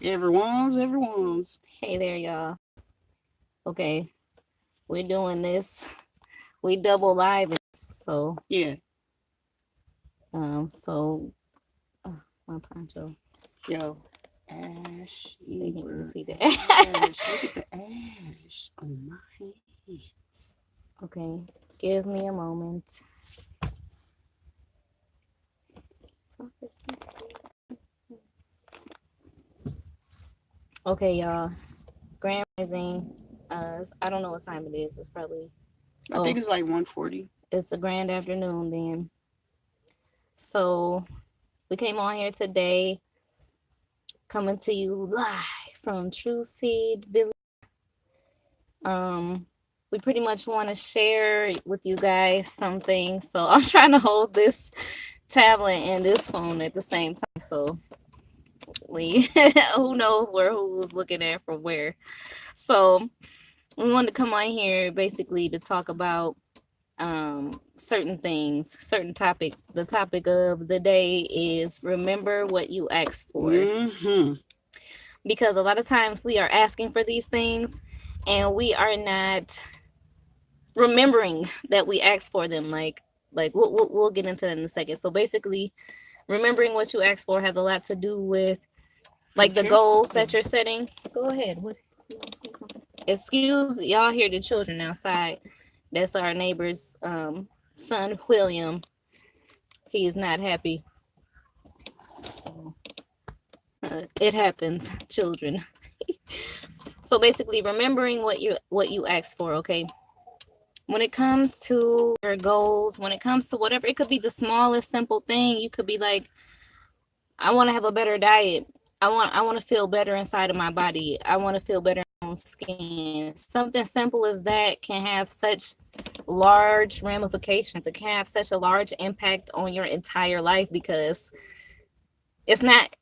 Everyone's. Hey there, y'all. Okay, we're doing this. We double live. So, Yeah. so my poncho. Yo. Ash, They can't even Eber, see that. Ash. Look at the ash on my hands. Okay, give me a moment. Okay, y'all. Grand Rising. I don't know what time it is. It's probably I think oh, it's like 140. it's a grand afternoon then. So we came on here today, coming to you live from True Seed Village. Um, we pretty much want to share with you guys something. So I'm trying to hold this tablet and this phone at the same time. So we who knows where who's looking at from where. So we wanted to come on here basically to talk about certain things, certain topic. The topic of the day is remember what you asked for. Mm-hmm. Because a lot of times we are asking for these things and we are not remembering that we asked for them. Like we'll get into that in a second. So basically, remembering what you asked for has a lot to do with Be like the careful. goals that you're setting. Go ahead. What? Excuse, y'all hear the children outside. That's our neighbor's son William. He is not happy. So it happens, children. So basically, remembering what you asked for. Okay, when it comes to your goals, when it comes to whatever, it could be the smallest simple thing. You could be like, I want to have a better diet. I want to feel better inside of my body. I want to feel better in my own skin. Something simple as that can have such large ramifications. It can have such a large impact on your entire life because it's not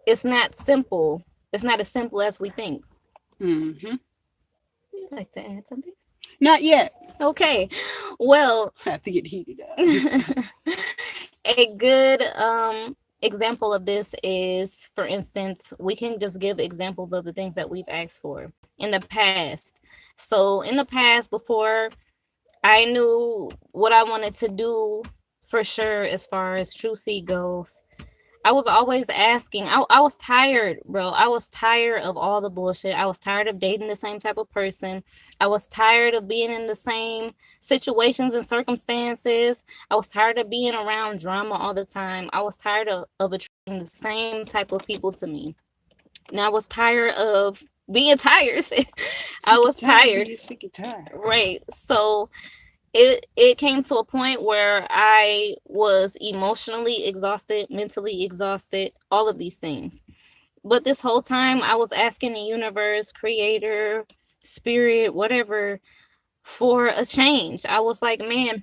it's not simple. It's not as simple as we think. Mm-hmm. Would you like to add something? Not yet. Okay. Well, I have to get heated up. a good example of this is, for instance, we can just give examples of the things that we've asked for in the past. So in the past, before I knew what I wanted to do for sure as far as True Seed goes, I was always asking. I was tired, bro. I was tired of all the bullshit. I was tired of dating the same type of person. I was tired of being in the same situations and circumstances. I was tired of being around drama all the time. I was tired of attracting the same type of people to me. And I was tired of being tired. I Sick and was tired of tired. being sick and tired. Right. So it came to a point where I was emotionally exhausted, mentally exhausted, all of these things. But this whole time I was asking the universe, creator, spirit, whatever, for a change. I was like, man,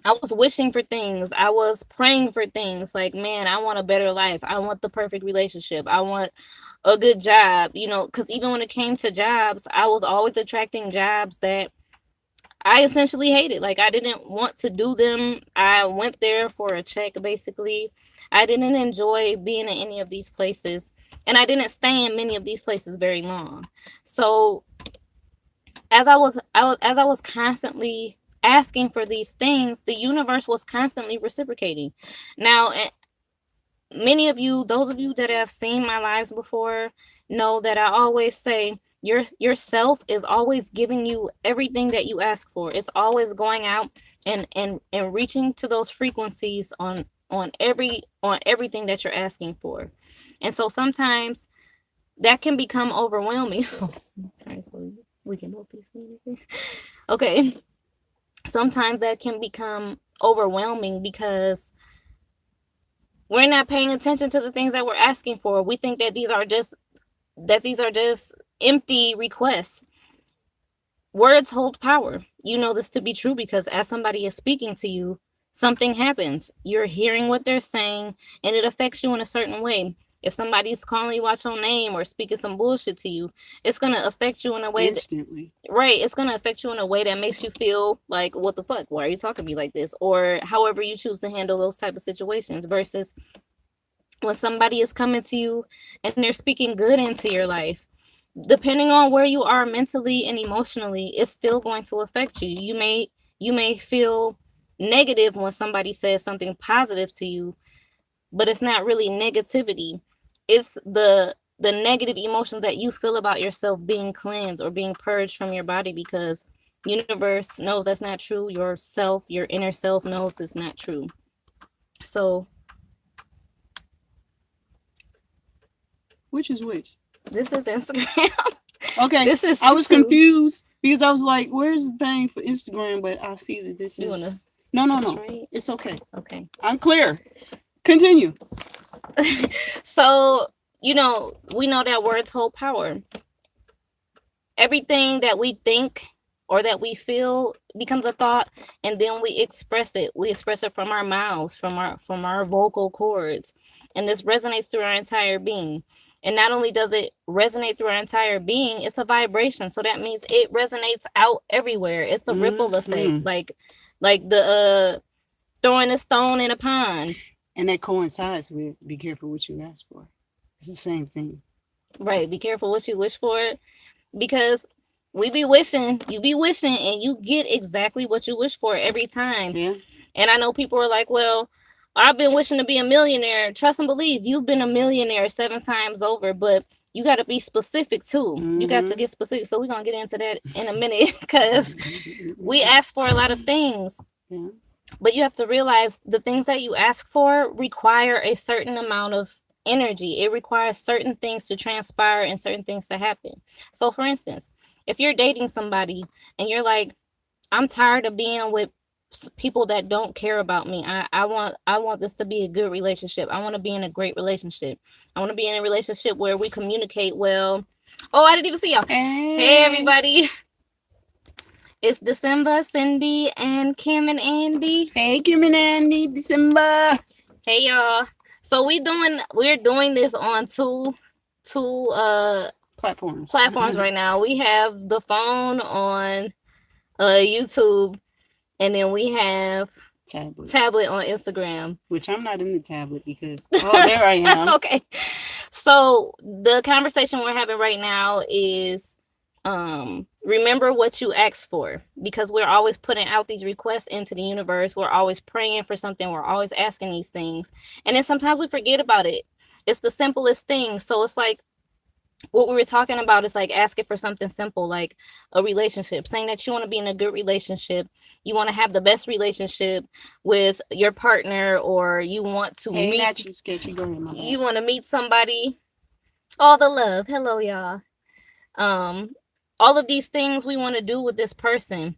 I was wishing for things. I was praying for things like, man, I want a better life. I want the perfect relationship. I want a good job, because even when it came to jobs, I was always attracting jobs that I essentially hated. Like I didn't want to do them. I went there for a check basically. I didn't enjoy being in any of these places and I didn't stay in many of these places very long. So as I was constantly asking for these things, the universe was constantly reciprocating. Now, many of you, those of you that have seen my lives before, know that I always say yourself is always giving you everything that you ask for. It's always going out and reaching to those frequencies on everything that you're asking for. And so sometimes that can become overwhelming. Sorry, so we can both be seen. Okay. Sometimes that can become overwhelming because we're not paying attention to the things that we're asking for. We think that these are just empty requests. Words hold power. You know this to be true because as somebody is speaking to you, something happens. You're hearing what they're saying and it affects you in a certain way. If somebody's calling you out your name or speaking some bullshit to you, it's going to affect you in a way that, Instantly. right, it's going to affect you in a way that makes you feel like, what the fuck? Why are you talking to me like this? Or however you choose to handle those type of situations versus when somebody is coming to you and they're speaking good into your life, depending on where you are mentally and emotionally, it's still going to affect you. You may feel negative when somebody says something positive to you, but it's not really negativity. It's the negative emotions that you feel about yourself being cleansed or being purged from your body, because universe knows that's not true. Yourself, your inner self knows it's not true. So Which is which? this is Instagram. Okay. This is I was YouTube. confused because I was like, where's the thing for Instagram? But I see that this You is... wanna No. right? It's okay. Okay. I'm clear. Continue. So, we know that words hold power. Everything that we think or that we feel becomes a thought, and then we express it. We express it from our mouths, from our vocal cords, and this resonates through our entire being. And not only does it resonate through our entire being, it's a vibration. So that means it resonates out everywhere. It's a ripple effect, like the throwing a stone in a pond. And that coincides with be careful what you ask for. It's the same thing. Right. Be careful what you wish for, because you be wishing, and you get exactly what you wish for every time. Yeah. And I know people are like, well, I've been wishing to be a millionaire. Trust and believe, you've been a millionaire 7 times over, but you got to be specific too. You got to get specific. So we're going to get into that in a minute, because we ask for a lot of things. Yeah. But you have to realize the things that you ask for require a certain amount of energy. It requires certain things to transpire and certain things to happen. So for instance, if you're dating somebody and you're like, I'm tired of being with people that don't care about me. I want this to be a good relationship. I want to be in a great relationship. I want to be in a relationship where we communicate well. Oh, I didn't even see y'all. Hey everybody. It's December, Cindy, and Kim and Andy. Hey, Kim and Andy, December. Hey y'all. So we're doing this on two platforms right now. We have the phone on YouTube, and then we have tablet on Instagram. Which I'm not in the tablet because there I am. Okay. So the conversation we're having right now is remember what you asked for, because we're always putting out these requests into the universe. We're always praying for something. We're always asking these things, and then sometimes we forget about it. It's the simplest thing. So it's like what we were talking about is like asking for something simple, like a relationship, saying that you want to be in a good relationship. You want to have the best relationship with your partner, or you want to sketchy. Go ahead, you want to meet somebody. All the love. Hello, y'all. All of these things we want to do with this person.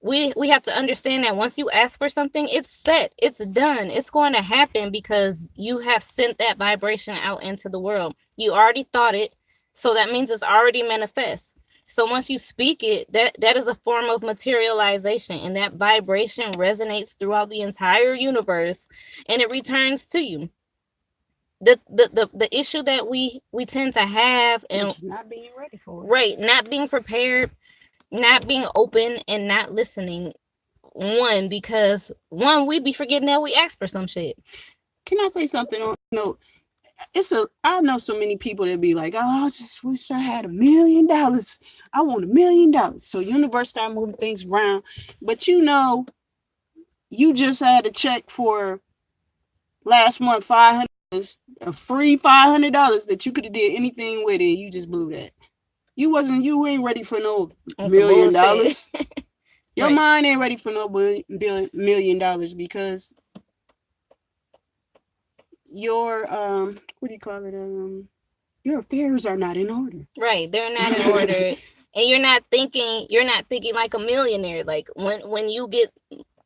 We have to understand that once you ask for something, it's set, it's done, it's going to happen, because you have sent that vibration out into the world. You already thought it, so that means it's already manifest. So once you speak it, that is a form of materialization, and that vibration resonates throughout the entire universe, and it returns to you. The issue that we tend to have, and not being ready for it. Right, not being prepared, not being open, and not listening. Because we be forgetting that we asked for some shit. Can I say something on note? I know so many people that be like, oh, I just wish I had $1 million. I want $1 million. So universe start moving things around. But you just had a check for last month, $500, a free $500 that you could have did anything with it. You just blew that. You ain't ready for no $1 million. Your mind ain't ready for no $1 million, because your what do you call it? Your affairs are not in order. Right, they're not in order, and you're not thinking like a millionaire. Like when you get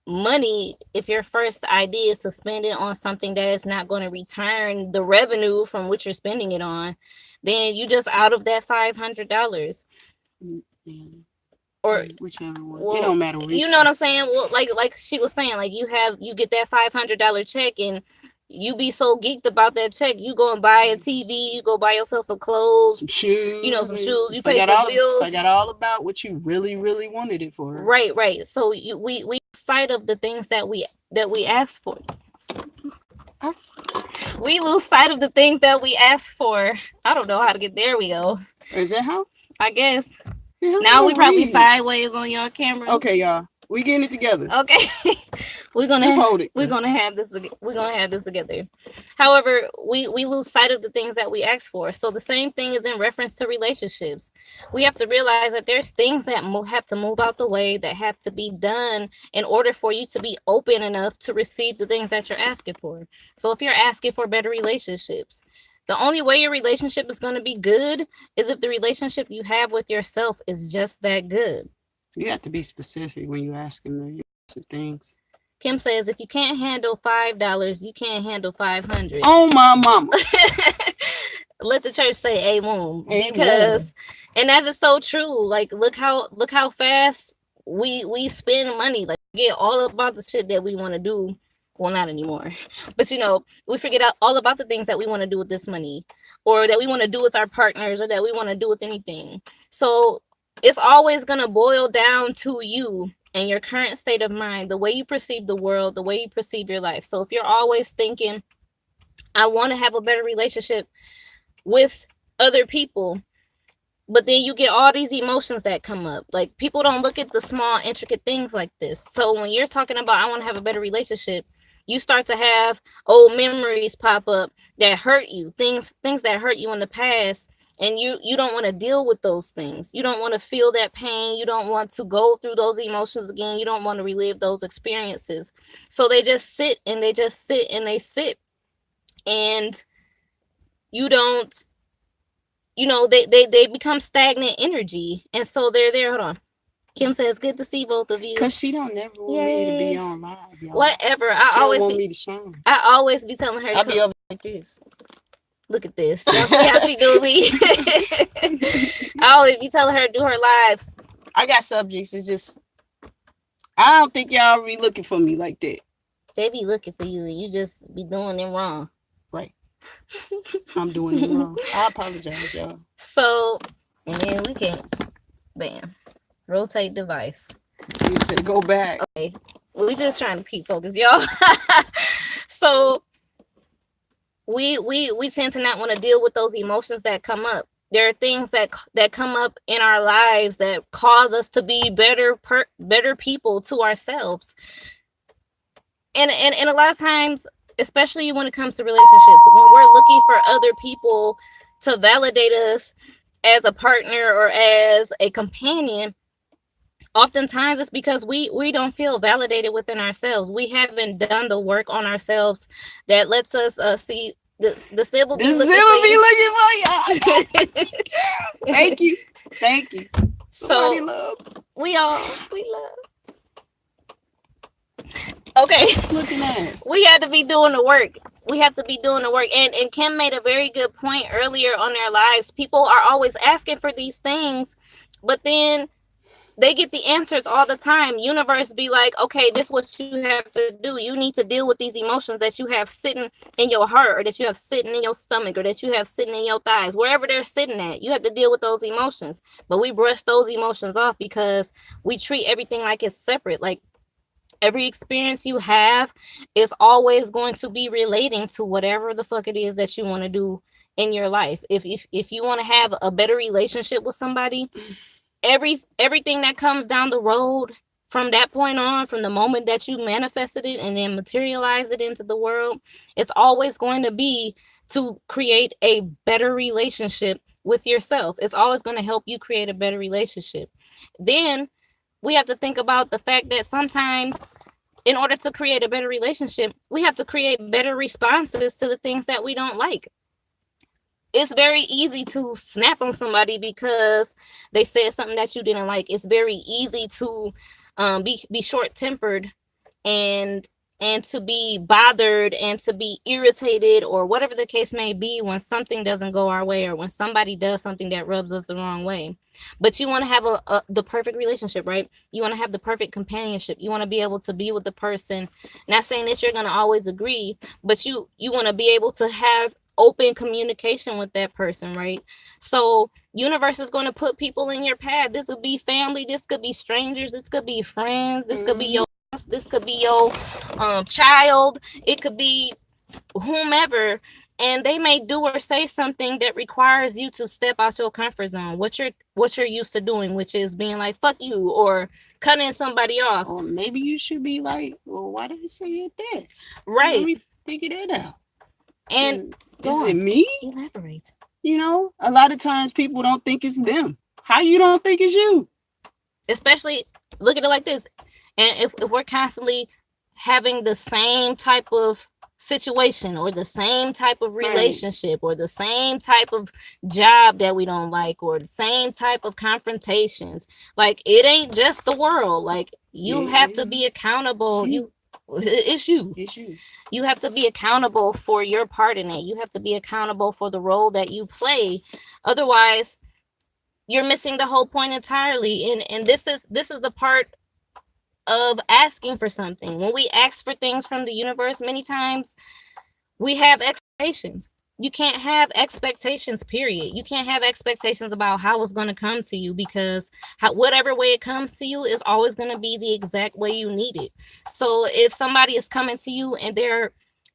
money, if your first idea is to spend it on something that is not going to return the revenue from which you're spending it on, then you just out of that $500. Yeah. Or whichever one. Well, it don't matter. You know what I'm saying? Well, like she was saying, like you get that $500 check, and you be so geeked about that check, you go and buy a TV, you go buy yourself some clothes, some shoes, you pay some bills. Forget all about what you really, really wanted it for. Right. So we sight of the things that we ask for. we lose sight of the things that we ask for. I don't know how to get there. We go. Is that how? I guess. Yeah, Now we probably read. sideways on your camera. Okay, y'all. We getting it together. Okay. we're gonna Just hold it. We're gonna have this together. However, we lose sight of the things that we ask for. So the same thing is in reference to relationships. We have to realize that there's things that have to move out the way, that have to be done in order for you to be open enough to receive the things that you're asking for. So if you're asking for better relationships, the only way your relationship is going to be good is if the relationship you have with yourself is just that good. You have to be specific when you're asking the things. Kim says, if you can't handle $5, you can't handle 500. Oh, my mama. Let the church say amen. Because, and that is so true. Like, look how fast we spend money. Like, get all about the shit that we want to do. Well, not anymore. But, we forget all about the things that we want to do with this money, or that we want to do with our partners, or that we want to do with anything. So it's always going to boil down to you and your current state of mind, the way you perceive the world, the way you perceive your life. So if you're always thinking, I want to have a better relationship with other people, but then you get all these emotions that come up. Like, people don't look at the small, intricate things like this. So when you're talking about, I want to have a better relationship, you start to have old memories pop up that hurt you, things that hurt you in the past. And you don't want to deal with those things. You don't want to feel that pain. You don't want to go through those emotions again. You don't want to relive those experiences. So they just sit and they just sit and they sit. And you don't, they become stagnant energy. And so they're there. Hold on. Kim says, good to see both of you. Because she don't never want me to be on live, y'all. Whatever. I always be telling her. I'll be over like this. Look at this. Y'all see how she do me? I always be telling her to do her lives. I got subjects. It's just, I don't think y'all be looking for me like that. They be looking for you and you just be doing it wrong. Right. I'm doing it wrong. I apologize, y'all. So, and then we can, bam, rotate device. You said go back. Okay. We just trying to keep focused, y'all. So, we tend to not want to deal with those emotions that come up. There are things that come up in our lives that cause us to be better people to ourselves. And a lot of times, especially when it comes to relationships, when we're looking for other people to validate us as a partner or as a companion, oftentimes it's because we don't feel validated within ourselves. We haven't done the work on ourselves that lets us see the civil be looking for you. Thank you. So we love. Okay. Looking ass. We have to be doing the work. And Kim made a very good point earlier on their lives. People are always asking for these things, but then they get the answers all the time. Universe be like, okay, this is what you have to do. You need to deal with these emotions that you have sitting in your heart, or that you have sitting in your stomach, or that you have sitting in your thighs, wherever they're sitting at. You have to deal with those emotions. But we brush those emotions off because we treat everything like it's separate. Like, every experience you have is always going to be relating to whatever the fuck it is that you want to do in your life. If you want to have a better relationship with somebody, everything that comes down the road from that point on, from the moment that you manifested it and then materialize it into the world, it's always going to be to create a better relationship with yourself. It's always going to help you create a better relationship. Then we have to think about the fact that sometimes, in order to create a better relationship, we have to create better responses to the things that we don't like. It's very easy to snap on somebody because they said something that you didn't like. It's very easy to be short-tempered and to be bothered and to be irritated, or whatever the case may be, when something doesn't go our way, or when somebody does something that rubs us the wrong way. But you want to have the perfect relationship, right? You want to have the perfect companionship. You want to be able to be with the person. Not saying that you're going to always agree, but you want to be able to have open communication with that person, right? So universe is going to put people in your path. This could be family, this could be strangers, this could be friends, this could be your child, it could be whomever, and they may do or say something that requires you to step out your comfort zone, what you're used to doing, which is being like fuck you or cutting somebody off. Or maybe you should be like, well, why did you say it that? Right. Let me figure that out. And is it me? Elaborate. You know, a lot of times people don't think it's them. How you don't think it's you? Especially look at it like this. And if we're constantly having the same type of situation or the same type of relationship or the same type of job that we don't like or the same type of confrontations, like it ain't just the world. Like you have to be accountable. It's you. You have to be accountable for your part in it. You have to be accountable for the role that you play. Otherwise, you're missing the whole point entirely. And this is the part of asking for something. When we ask for things from the universe, many times we have expectations. You can't have expectations, period. You can't have expectations about how it's going to come to you, because whatever way it comes to you is always going to be the exact way you need it. So if somebody is coming to you and they're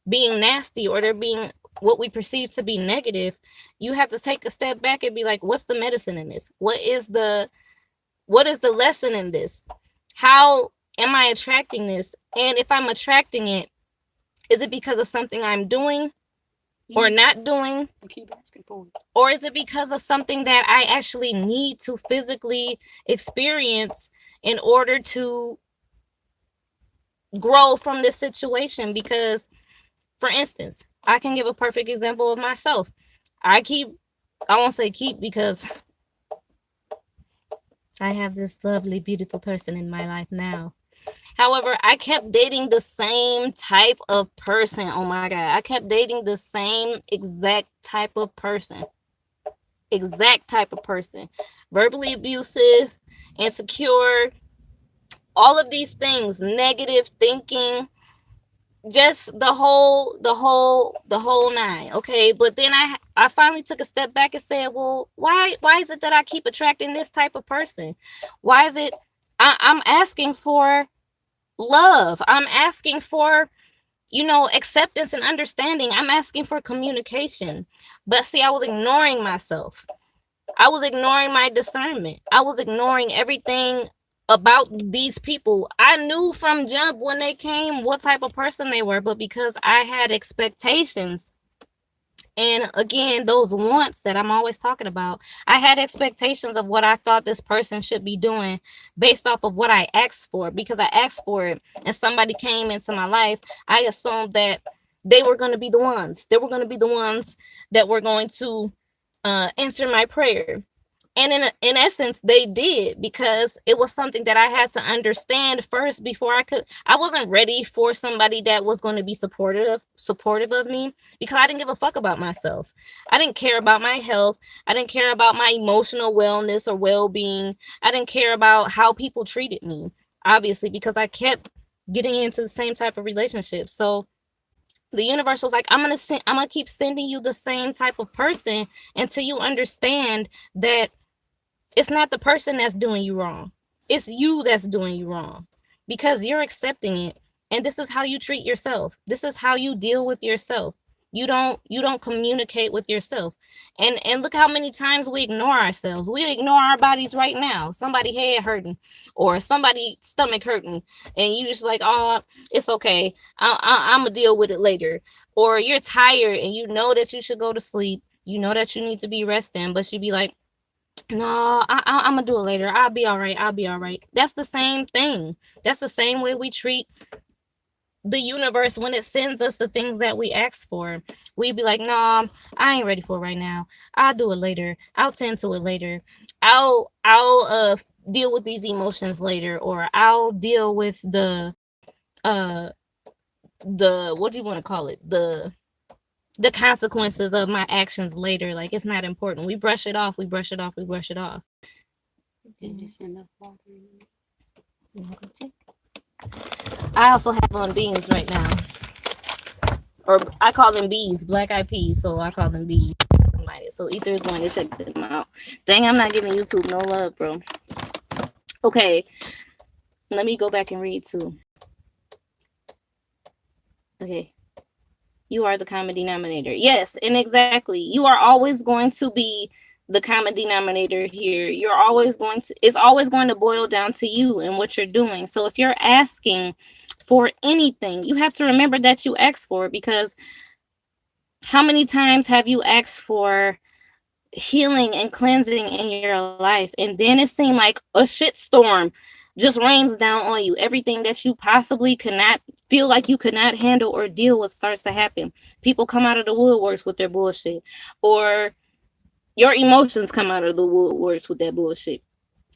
being nasty or they're being what we perceive to be negative, you have to take a step back and be like, what's the medicine in this? What is the lesson in this? How am I attracting this? And if I'm attracting it, is it because of something I'm doing or not doing? Keep asking for it. Or is it because of something that I actually need to physically experience in order to grow from this situation? Because, for instance, I can give a perfect example of myself. I won't say keep, because I have this lovely, beautiful person in my life now. However, I kept dating the same type of person. Oh my God. I kept dating the same exact type of person. Verbally abusive, insecure, all of these things, negative thinking, just the whole nine. Okay. But then I finally took a step back and said, well, why is it that I keep attracting this type of person? Why is it I'm asking for love? I'm asking for, acceptance and understanding. I'm asking for communication. But see, I was ignoring myself. I was ignoring my discernment. I was ignoring everything about these people. I knew from jump when they came what type of person they were, but because I had expectations, and again, those wants that I'm always talking about, I had expectations of what I thought this person should be doing based off of what I asked for. Because I asked for it and somebody came into my life, I assumed that they were going to be the ones. They were going to be the ones that were going to answer my prayer. And in essence, they did, because it was something that I had to understand first before I wasn't ready for somebody that was going to be supportive of me, because I didn't give a fuck about myself. I didn't care about my health. I didn't care about my emotional wellness or well-being. I didn't care about how people treated me, obviously, because I kept getting into the same type of relationship. So the universe was like, I'm gonna keep sending you the same type of person until you understand that it's not the person that's doing you wrong. It's you that's doing you wrong, because you're accepting it. And this is how you treat yourself. This is how you deal with yourself. You don't communicate with yourself. And look how many times we ignore ourselves. We ignore our bodies right now. Somebody head hurting or somebody stomach hurting, and you just like, oh, it's okay. I'm gonna deal with it later. Or you're tired and you know that you should go to sleep. You know that you need to be resting, but you be like, no, I'm gonna do it later. I'll be all right. That's the same thing. That's the same way we treat the universe when it sends us the things that we ask for. We be like, no, I ain't ready for it right now. I'll do it later. I'll tend to it later. I'll deal with these emotions later, or I'll deal with the what do you want to call it? The consequences of my actions later. Like, it's not important. We brush it off. I also have on beans right now, or I call them bees, black eyed peas, so I call them bees. So Ether is going to check them out. Dang, I'm not giving YouTube no love, bro. Okay, let me go back and read too. Okay. You are the common denominator. Yes, and exactly. You are always going to be the common denominator here. You're always going to, it's always going to boil down to you and what you're doing. So if you're asking for anything, you have to remember that you asked for it, because how many times have you asked for healing and cleansing in your life, and then it seemed like a shitstorm just rains down on you? Everything that you possibly could not feel like you could not handle or deal with starts to happen. People come out of the woodworks with their bullshit, or your emotions come out of the woodworks with that bullshit.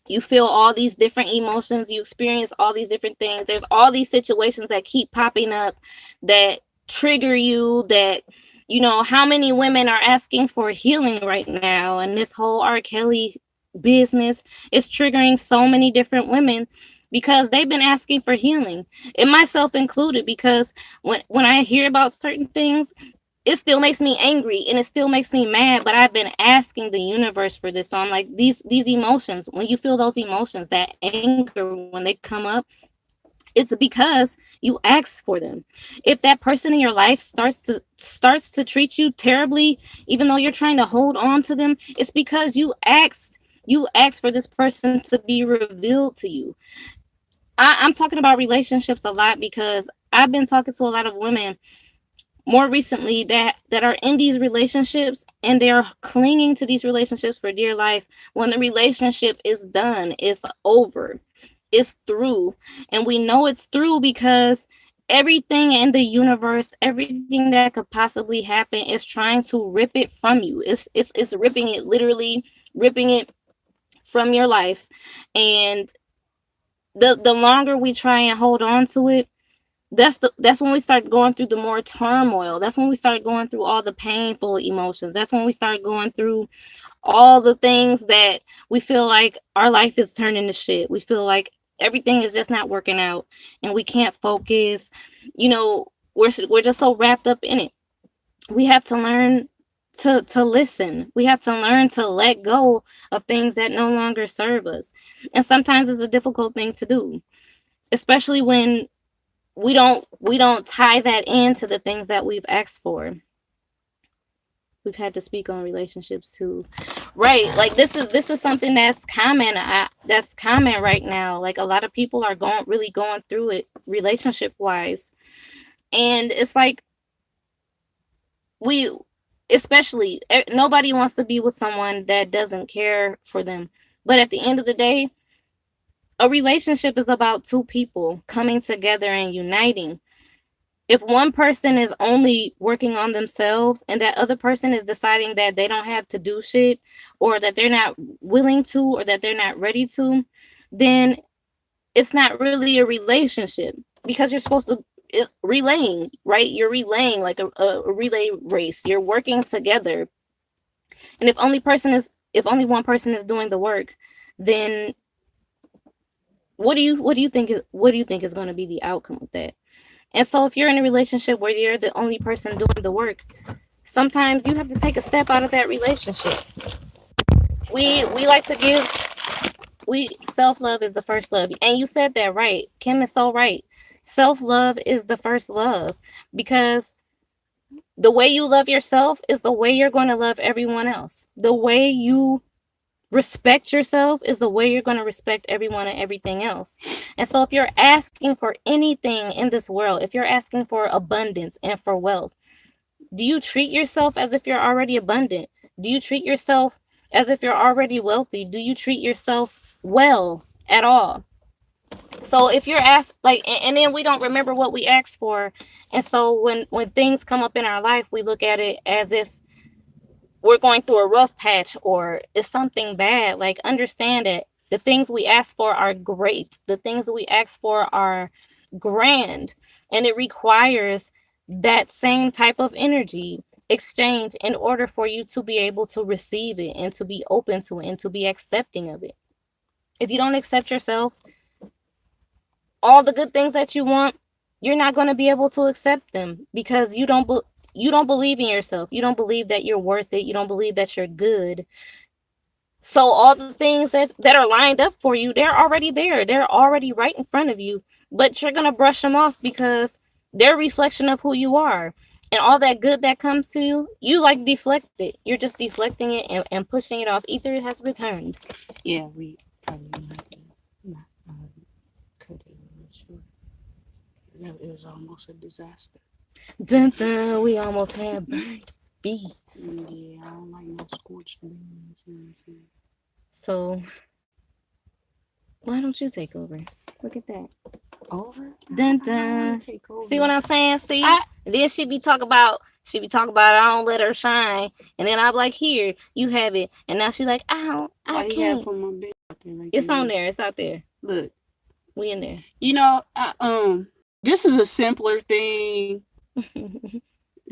You feel all these different emotions, you experience all these different things. There's all these situations that keep popping up that trigger you, that, you know, how many women are asking for healing right now, and this whole R. Kelly business is triggering so many different women because they've been asking for healing, and myself included, because when I hear about certain things, it still makes me angry and it still makes me mad, but I've been asking the universe for this. So I'm like, these emotions, when you feel those emotions, that anger, when they come up, it's because you asked for them. If that person in your life starts to treat you terribly, even though you're trying to hold on to them, it's because you asked for this person to be revealed to you. I'm talking about relationships a lot because I've been talking to a lot of women more recently that are in these relationships, and they're clinging to these relationships for dear life, when the relationship is done, it's over, it's through. And we know it's through because everything in the universe, everything that could possibly happen, is trying to rip it from you. It's ripping it, literally ripping it from your life. And the longer we try and hold on to it, that's when we start going through the more turmoil. That's when we start going through all the painful emotions. That's when we start going through all the things that we feel like our life is turning to shit. We feel like everything is just not working out and we can't focus. You know, we're just so wrapped up in it. We have to learn to listen. We have to learn to let go of things that no longer serve us. And sometimes it's a difficult thing to do, especially when we don't tie that into the things that we've asked for. We've had to speak on relationships too, right? Like this is something that's common. That's common right now. Like a lot of people are going through it relationship wise, and it's like we, especially, nobody wants to be with someone that doesn't care for them. But at the end of the day, a relationship is about two people coming together and uniting. If one person is only working on themselves and that other person is deciding that they don't have to do shit, or that they're not willing to, or that they're not ready to, then it's not really a relationship, because you're supposed to relaying, right? You're relaying like a relay race. You're working together. And if only one person is doing the work, then what do you think is going to be the outcome of that? And so if you're in a relationship where you're the only person doing the work, sometimes you have to take a step out of that relationship. We like to give, we self-love is the first love. And you said that right. Kim is so right. Self-love is the first love, because the way you love yourself is the way you're going to love everyone else. The way you respect yourself is the way you're going to respect everyone and everything else. And so if you're asking for anything in this world, if you're asking for abundance and for wealth, do you treat yourself as if you're already abundant? Do you treat yourself as if you're already wealthy? Do you treat yourself well at all? So if you're asked, like, and then we don't remember what we asked for. And so when things come up in our life, we look at it as if we're going through a rough patch or it's something bad. Like, understand that the things we ask for are great. The things that we ask for are grand. And it requires that same type of energy exchange in order for you to be able to receive it and to be open to it and to be accepting of it. If you don't accept yourself, all the good things that you want, you're not going to be able to accept them, because you don't believe in yourself. You don't believe that you're worth it. You don't believe that you're good. So all the things that are lined up for you, they're already there. They're already right in front of you, but you're going to brush them off because they're a reflection of who you are. and all that good that comes to you, you like deflect it. You're just deflecting it and pushing it off. Ether has returned. Yeah, we probably might not cut it. I'm not sure. No, it was almost a disaster. Dun dun, we almost had burnt bees. Yeah, I don't like no scorched beans. You know what I'm saying? So why don't you take over? Look at that. Over? Dun I don't wanna dun. take over. See what I'm saying? See? I- Then she be talking about I don't let her shine. And then I'm like, here, you have it. And now she like, Why I you gotta can't. put my bitch out there like It's that? on there. It's out there. Look, We in there. you know, this is a simpler thing.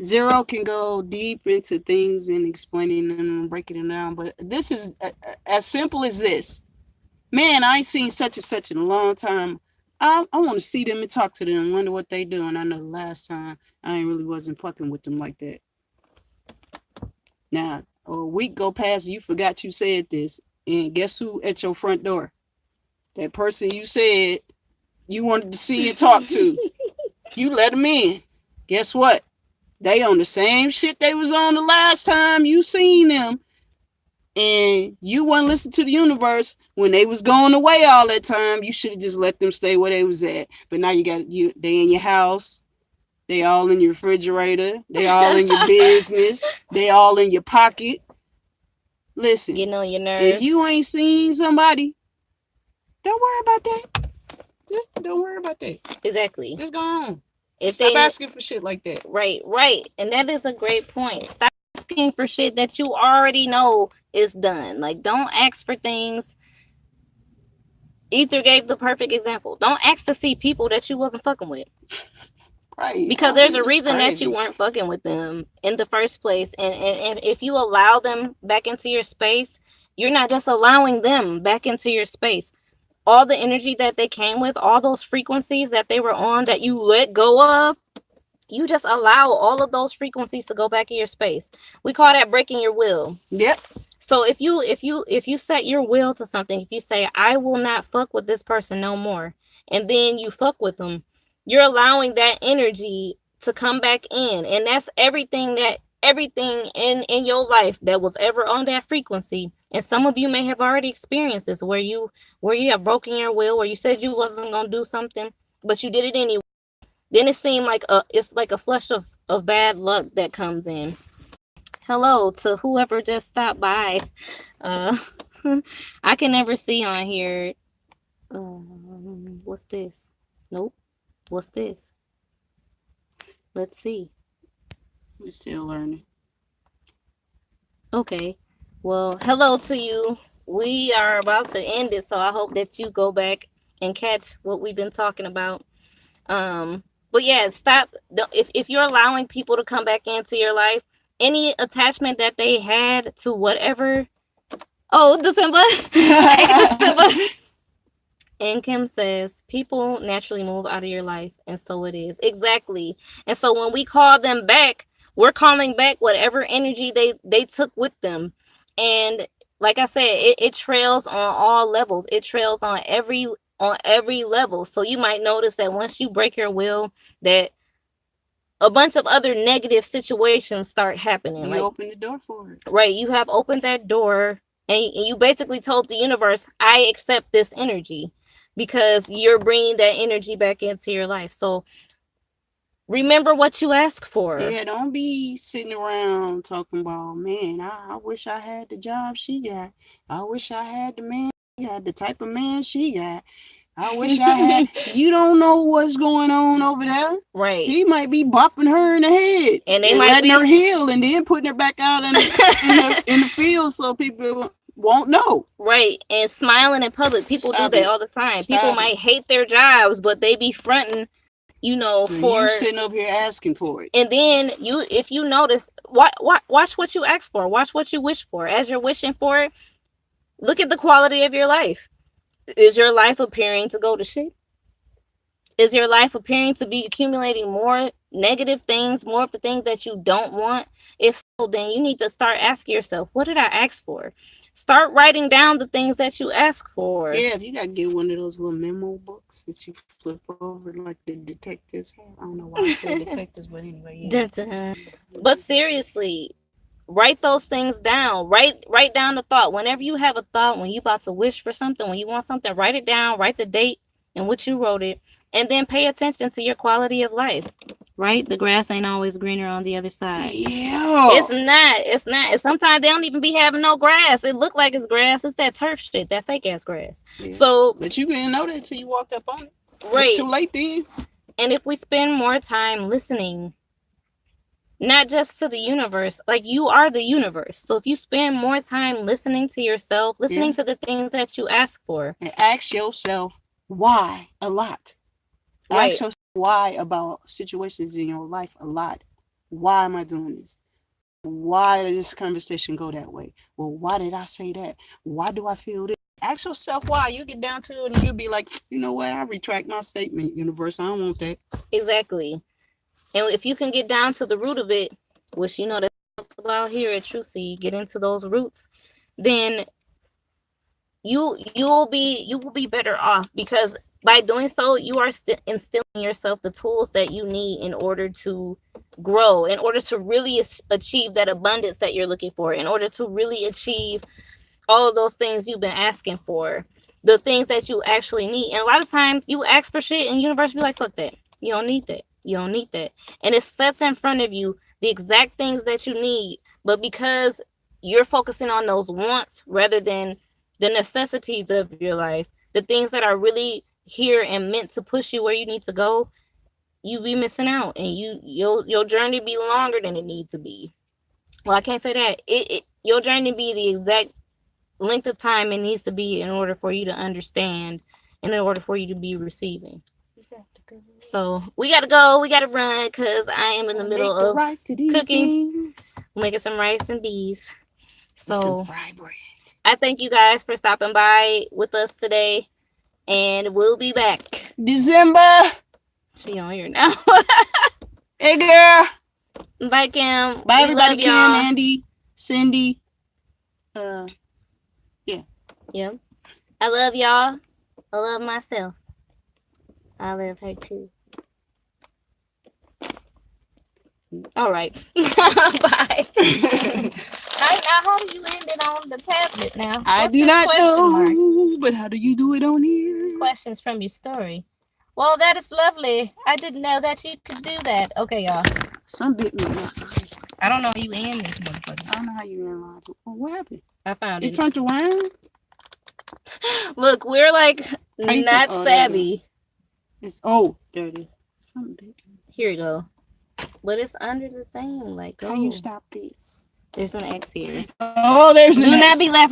Zero can go deep into things and explaining them and breaking them down, but this is as simple as this. Man, I ain't seen such and such in a long time. I want to see them and talk to them, wonder what they doing. I know the last time I ain't really wasn't fucking with them like that. Now, a week go past, you forgot you said this, and guess who at your front door? That person you said you wanted to see and talk to. You let them in. Guess what? They on the same shit they was on the last time you seen them. And you wasn't listening to the universe when they was going away all that time. You should have just let them stay where they was at. But now they in your house. They all in your refrigerator. They all in your business. They all in your pocket. Listen, Getting on your nerves. if you ain't seen somebody, don't worry about that. Just don't worry about that. Exactly. Just go on. If Stop they asking for shit like that. right. And that is a great point. Stop asking for shit that you already know is done. Like, don't ask for things. Ether gave the perfect example. Don't ask to see people that you wasn't fucking with. Right. Because there's a reason that you weren't fucking with them in the first place. And if you allow them back into your space, you're not just allowing them back into your space. All the energy that they came with, all those frequencies that they were on that you let go of, you just allow all of those frequencies to go back in your space. We call that breaking your will. Yep. So if you set your will to something, if you say, I will not fuck with this person no more, and then you fuck with them, you're allowing that energy to come back in. And that's everything in your life that was ever on that frequency. And some of you may have already experienced this where you have broken your will, where you said you wasn't gonna do something, but you did it anyway. Then it seemed like it's like a flush of bad luck that comes in. Hello to whoever just stopped by. I can never see on here. What's this? Nope. What's this? Let's see. We're still learning. Okay. Well, hello to you. We are about to end it, so I hope that you go back and catch what we've been talking about. But yeah, stop. If you're allowing people to come back into your life, any attachment that they had to whatever. Oh, December. Hey, December. And Kim says, people naturally move out of your life, and so it is. Exactly. And so when we call them back, we're calling back whatever energy they took with them. And like I said, it trails on all levels. It trails on every level. So you might notice that once you break your will, that a bunch of other negative situations start happening. You open the door for it. Right. You have opened that door, and you basically told the universe, I accept this energy, because you're bringing that energy back into your life. So remember what you asked for. Yeah, don't be sitting around talking about, man, I wish I had the job she got. I wish I had the man she got, the type of man she got. I wish I had. You don't know what's going on over there. Right. He might be bopping her in the head And they might letting be her heal and then putting her back out in the field so people won't know. Right. And smiling in public. People Stop do that it. all the time. Stop People it. might hate their jobs, but they be fronting, for you sitting up here asking for it. And then if you notice, watch what you ask for. Watch what you wish for. As you're wishing for it, look at the quality of your life. Is your life appearing to go to shit? Is your life appearing to be accumulating more negative things, more of the things that you don't want? If then you need to start asking yourself, what did I ask for? Start writing down the things that you ask for. Yeah, if you gotta get one of those little memo books that you flip over like the detectives have. I don't know why I say detectives, but anyway, yeah. Dun-dun. But seriously, write those things down. Write down the thought. Whenever you have a thought, when you about to wish for something, when you want something, write it down, write the date in which you wrote it, and then pay attention to your quality of life. Right? The grass ain't always greener on the other side. Yeah. It's not. Sometimes they don't even be having no grass. It look like it's grass. It's that turf shit, that fake ass grass. Yeah. So, but you didn't know that until you walked up on it. Right. It's too late then. And if we spend more time listening, not just to the universe, like you are the universe. So if you spend more time listening to yourself, listening to the things that you ask for, and ask yourself why a lot. Right. Ask yourself why about situations in your life a lot. Why am I doing this? Why did this conversation go that way? Well, why did I say that? Why do I feel this? Ask yourself why. You get down to it and you'll be like, you know what? I retract my statement, universe. I don't want that. Exactly. And if you can get down to the root of it, which you know that's about here at True Seed, get into those roots, then you will be better off, because by doing so, you are instilling in yourself the tools that you need in order to grow, in order to really achieve that abundance that you're looking for, in order to really achieve all of those things you've been asking for, the things that you actually need. And a lot of times you ask for shit and the universe be like, fuck that. You don't need that. You don't need that. And it sets in front of you the exact things that you need. But because you're focusing on those wants rather than the necessities of your life, the things that are really here and meant to push you where you need to go, you be missing out, and your journey be longer than it needs to be. Well, I can't say that. Your journey be the exact length of time it needs to be in order for you to understand and in order for you to be receiving. So we gotta go, we gotta run, because I am in the middle of cooking, making some rice and beans. So I thank you guys for stopping by with us today, and we'll be back. December. She on here now. Hey girl. Bye, Kim. Bye everybody. Kim, y'all. Andy, Cindy. Yep. I love y'all. I love myself. I love her too. All right. Bye. Now, how do you end it on the tablet now? I do not know, but how do you do it on here? Questions from your story. Well, that is lovely. I didn't know that you could do that. Okay, y'all. Some bit me. I don't know how you end this motherfucker. I don't know how you realize it. Oh, what happened? I found it. It turned around? Look, we're like not savvy. It's there it is. Something bit me. Here you go. But it's under the thing. Like, how you stop this? There's an X here. Oh, there's an X. Do not be laughing.